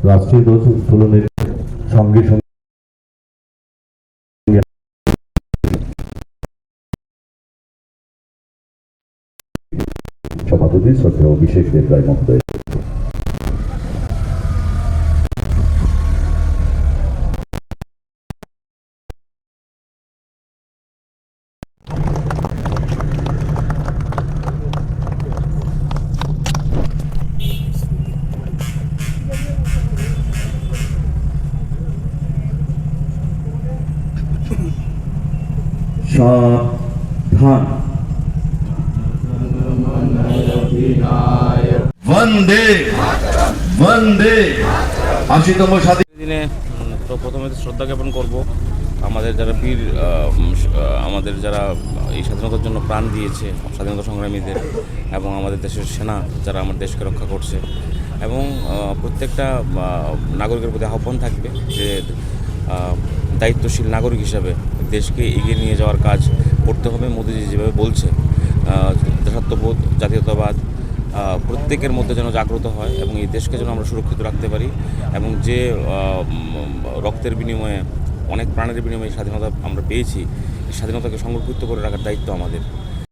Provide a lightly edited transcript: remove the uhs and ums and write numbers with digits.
রাষ্ট্রীয় ধ্বজ উত্তোলনের সঙ্গে সঙ্গে সভাপতি শ্রদ্ধেয় অভিষেক দেবরায় মহোদয়। সাবধান। বন্দে বন্দে। ৮০তম স্বাধীনতা দিনে তো প্রথমে শ্রদ্ধা জ্ঞাপন করব আমাদের যারা বীর, আমাদের যারা এই স্বাধীনতার জন্য প্রাণ দিয়েছে, স্বাধীনতা সংগ্রামীদের, এবং আমাদের দেশের সেনা যারা আমার দেশকে রক্ষা করছে। এবং প্রত্যেকটা নাগরিকের প্রতি আহ্বান থাকবে যে দায়িত্বশীল নাগরিক হিসাবে দেশকে এগিয়ে নিয়ে যাওয়ার কাজ করতে হবে। মোদিজি যেভাবে বলছে, দেশাত্মবোধ, জাতীয়তাবাদ প্রত্যেকের মধ্যে যেন জাগ্রত হয় এবং এই দেশকে যেন আমরা সুরক্ষিত রাখতে পারি। এবং যে রক্তের বিনিময়ে, অনেক প্রাণের বিনিময়ে স্বাধীনতা আমরা পেয়েছি, এই স্বাধীনতাকে সংরক্ষিত করে রাখার দায়িত্ব আমাদের।